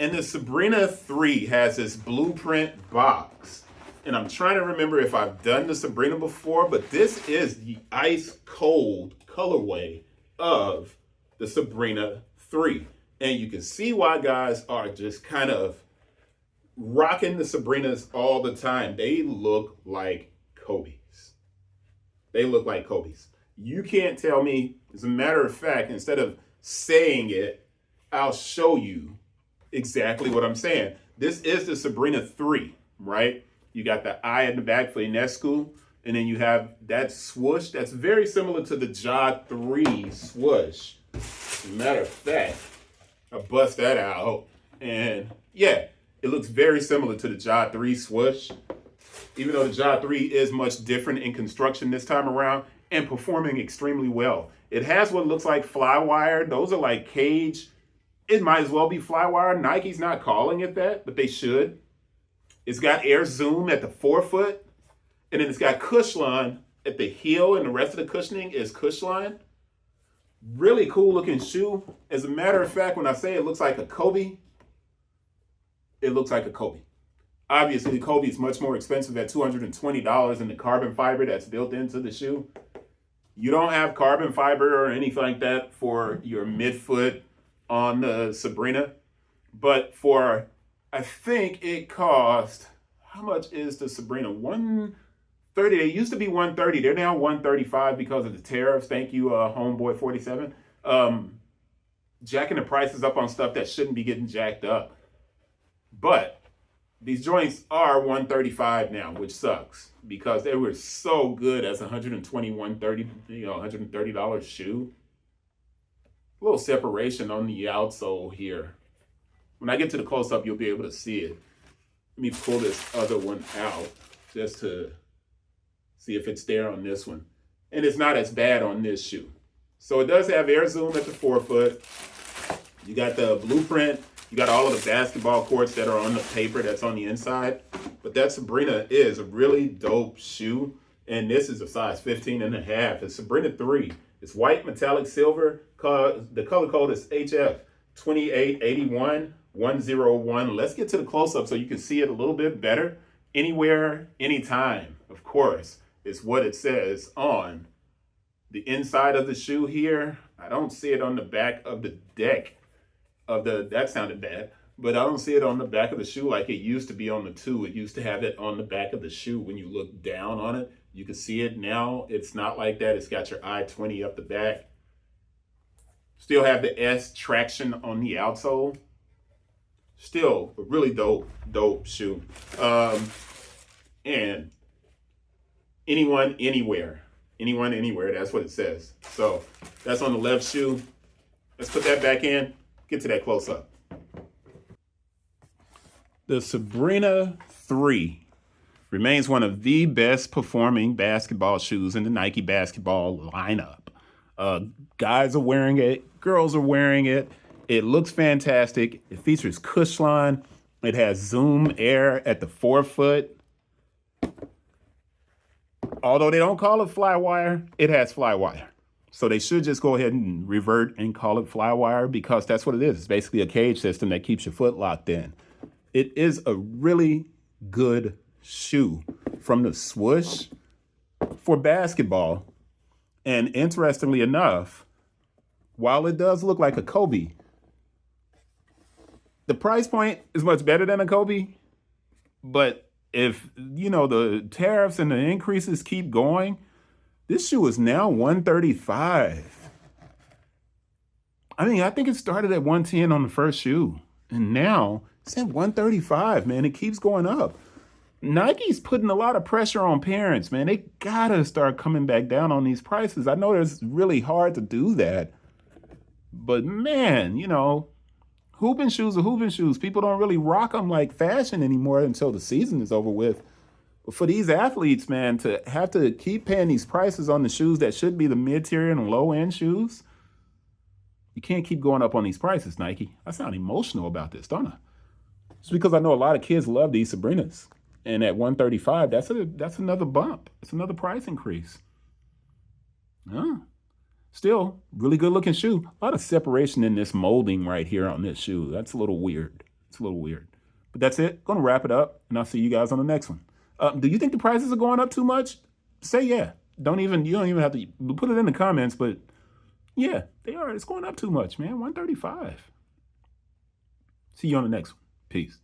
And the Sabrina 3 has this blueprint box. And I'm trying to remember if I've done the Sabrina before, but this is the ice cold colorway of the Sabrina 3. And you can see why guys are just kind of rocking the Sabrinas all the time. They look like Kobe's. They look like Kobe's. You can't tell me, as a matter of fact, instead of saying it, I'll show you exactly what I'm saying. This is the Sabrina 3, right? You got the eye in the back for Inescu, and then you have that swoosh that's very similar to the Ja 3 swoosh. As a matter of fact, I bust that out, and yeah, it looks very similar to the Ja 3 swoosh, even though the Ja 3 is much different in construction this time around and performing extremely well. It has what looks like Flywire. Those are like cage. It might as well be Flywire. Nike's not calling it that, but they should. It's got air zoom at the forefoot, and then it's got Cushlon at the heel, and the rest of the cushioning is Cushlon. Really cool looking shoe. As a matter of fact, when I say it looks like a Kobe, it looks like a Kobe. Obviously, the Kobe is much more expensive at $220 in the carbon fiber that's built into the shoe. You don't have carbon fiber or anything like that for your midfoot on the Sabrina, but for, I think it cost, how much is the Sabrina? $130. They used to be $130. They're now $135 because of the tariffs. Thank you, Homeboy 47. Jacking the prices up on stuff that shouldn't be getting jacked up. But these joints are $135 now, which sucks because they were so good as $120, $130, $130 shoe. A little separation on the outsole here. When I get to the close-up, you'll be able to see it. Let me pull this other one out just to see if it's there on this one. And it's not as bad on this shoe. So it does have air zoom at the forefoot. You got the blueprint. You got all of the basketball courts that are on the paper that's on the inside. But that Sabrina is a really dope shoe. And this is a size 15 and a half. It's Sabrina 3. It's white metallic silver. The color code is HF2881-101. Let's get to the close-up so you can see it a little bit better. Anywhere, anytime, of course, is what it says on the inside of the shoe here. I don't see it on the back of the deck of the, that sounded bad, but I don't see it on the back of the shoe like it used to be on the 2. It used to have it on the back of the shoe. When you look down on it, you can see it now. It's not like that. It's got your I-20 up the back. Still have the S traction on the outsole. Still a really dope shoe. And anyone, anywhere, that's what it says. So that's on the left shoe. Let's put that back in, get to that close up. The Sabrina 3 remains one of the best performing basketball shoes in the Nike basketball lineup. Guys are wearing it, girls are wearing it. It looks fantastic. It features Cushlon. It has zoom air at the forefoot. Although they don't call it Flywire, it has Flywire. So they should just go ahead and revert and call it Flywire because that's what it is. It's basically a cage system that keeps your foot locked in. It is a really good shoe from the swoosh for basketball. And interestingly enough, while it does look like a Kobe, the price point is much better than a Kobe. But if, the tariffs and the increases keep going, this shoe is now $135. I mean, I think it started at $110 on the first shoe. And now it's at $135, man. It keeps going up. Nike's putting a lot of pressure on parents, man. They gotta start coming back down on these prices. I know it's really hard to do that. But man, hooping shoes are hooping shoes. People don't really rock them like fashion anymore until the season is over with. But for these athletes, man, to have to keep paying these prices on the shoes that should be the mid-tier and low-end shoes, you can't keep going up on these prices, Nike. I sound emotional about this, don't I? It's because I know a lot of kids love these Sabrinas. And at $135, that's another bump. It's another price increase. Still, really good looking shoe. A lot of separation in this molding right here on this shoe. That's a little weird. It's a little weird. But that's it. Going to wrap it up, and I'll see you guys on the next one. Do you think the prices are going up too much? Say yeah. You don't even have to put it in the comments, but yeah, they are. It's going up too much, man. $135. See you on the next one. Peace.